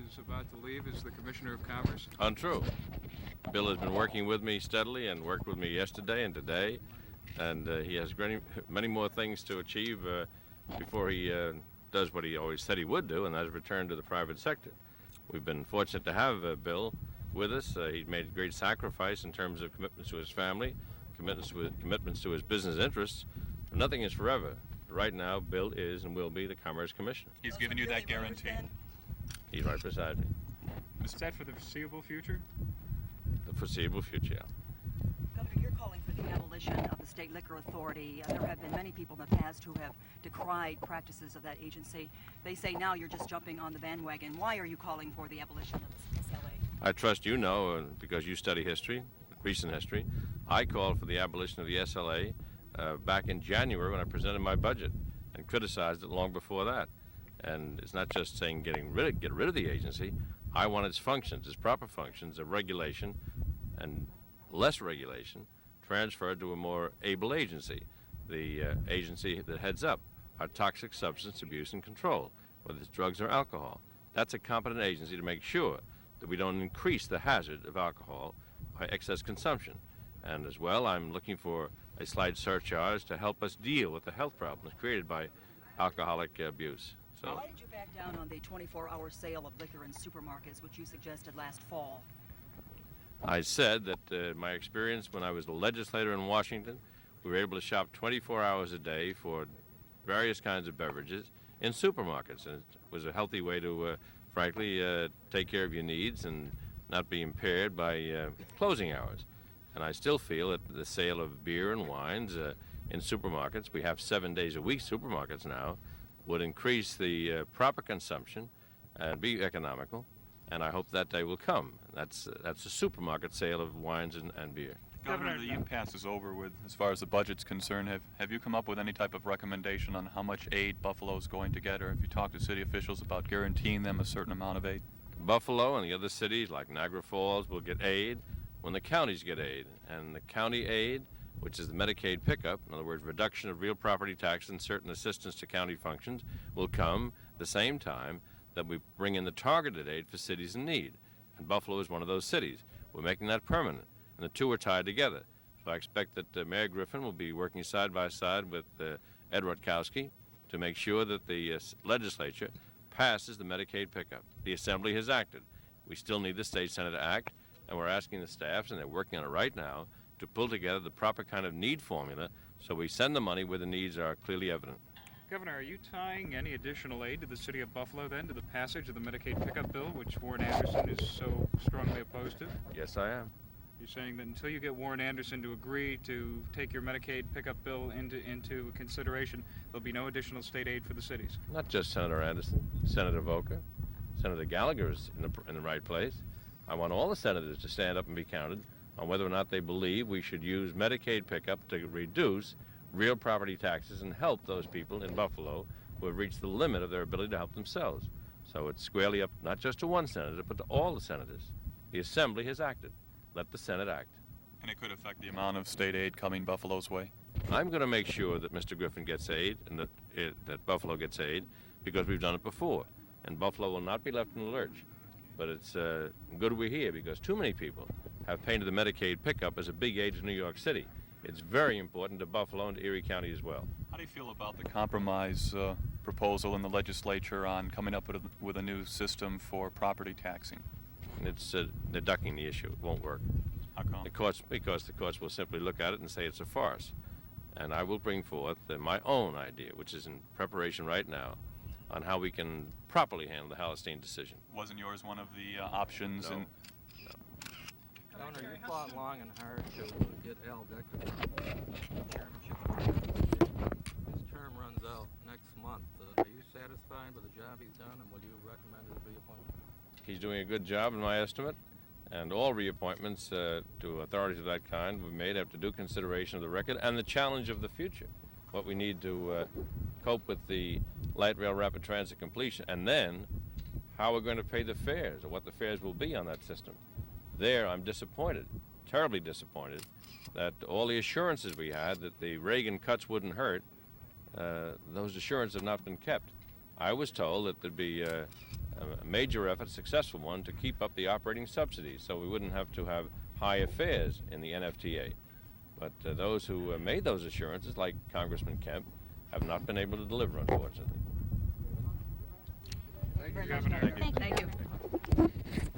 is about to leave as the Commissioner of Commerce? Untrue. Bill has been working with me steadily and worked with me yesterday and today, and he has many more things to achieve before he does what he always said he would do, and that is return to the private sector. We've been fortunate to have Bill with us. He's made a great sacrifice in terms of commitments to his family, commitments to his business interests. Nothing is forever. Right now, Bill is and will be the Commerce Commissioner. He's given you that guarantee? He's right beside me. Is that for the foreseeable future? The foreseeable future, yeah. Governor, you're calling for the abolition of the State Liquor Authority. There have been many people in the past who have decried practices of that agency. They say now you're just jumping on the bandwagon. Why are you calling for the abolition of the SLA? I trust you know, because you study history, recent history. I called for the abolition of the SLA back in January when I presented my budget and criticized it long before that. And it's not just saying get rid of the agency. I want its functions, its proper functions of regulation and less regulation transferred to a more able agency, the agency that heads up our toxic substance abuse and control, whether it's drugs or alcohol. That's a competent agency to make sure that we don't increase the hazard of alcohol by excess consumption. And as well, I'm looking for a slight surcharge to help us deal with the health problems created by alcoholic abuse. So, why did you back down on the 24-hour sale of liquor in supermarkets, which you suggested last fall? I said that my experience when I was a legislator in Washington, we were able to shop 24 hours a day for various kinds of beverages in supermarkets, and it was a healthy way to, frankly, take care of your needs and not be impaired by closing hours. And I still feel that the sale of beer and wines in supermarkets, we have 7 days a week supermarkets now, would increase the proper consumption and be economical, and I hope that day will come. That's a supermarket sale of wines and beer. Governor, the impasse is over with as far as the budget's concerned. Have you come up with any type of recommendation on how much aid Buffalo's going to get, or have you talked to city officials about guaranteeing them a certain amount of aid? Buffalo and the other cities like Niagara Falls will get aid when the counties get aid, and the county aid, which is the Medicaid pickup, in other words, reduction of real property tax and certain assistance to county functions, will come the same time that we bring in the targeted aid for cities in need. And Buffalo is one of those cities. We're making that permanent, and the two are tied together. So I expect that Mayor Griffin will be working side by side with Ed Rutkowski to make sure that the legislature passes the Medicaid pickup. The Assembly has acted. We still need the State Senate to act, and we're asking the staffs, and they're working on it right now, to pull together the proper kind of need formula so we send the money where the needs are clearly evident. Governor, are you tying any additional aid to the city of Buffalo then to the passage of the Medicaid pickup bill, which Warren Anderson is so strongly opposed to? Yes, I am. You're saying that until you get Warren Anderson to agree to take your Medicaid pickup bill into consideration, there'll be no additional state aid for the cities? Not just Senator Anderson, Senator Volker, Senator Gallagher is in the right place. I want all the senators to stand up and be counted on whether or not they believe we should use Medicaid pickup to reduce real property taxes and help those people in Buffalo who have reached the limit of their ability to help themselves. So it's squarely up not just to one senator, but to all the senators. The Assembly has acted. Let the Senate act. And it could affect the amount of state aid coming Buffalo's way? I'm going to make sure that Mr. Griffin gets aid and that Buffalo gets aid because we've done it before. And Buffalo will not be left in the lurch. But it's good we're here because too many people have painted the Medicaid pickup as a big aid to New York City. It's very important to Buffalo and to Erie County as well. How do you feel about the compromise proposal in the legislature on coming up with a new system for property taxing? It's they're ducking the issue. It won't work. How come? Because the courts will simply look at it and say it's a farce. And I will bring forth my own idea, which is in preparation right now, on how we can properly handle the Hallerstein decision. Wasn't yours one of the options? No. Governor, you fought long and hard to get Al Decker chairmanship. His term runs out next month. Are you satisfied with the job he's done, and will you recommend his reappointment? He's doing a good job in my estimate, and all reappointments to authorities of that kind will be made after due consideration of the record and the challenge of the future, what we need to cope with the light rail rapid transit completion, and then how we're going to pay the fares or what the fares will be on that system. There, I'm disappointed, terribly disappointed, that all the assurances we had that the Reagan cuts wouldn't hurt, those assurances have not been kept. I was told that there'd be a major effort, a successful one, to keep up the operating subsidies so we wouldn't have to have higher fares in the NFTA. But those who made those assurances, like Congressman Kemp, have not been able to deliver, unfortunately. Thank you, Governor. Thank you. Thank you.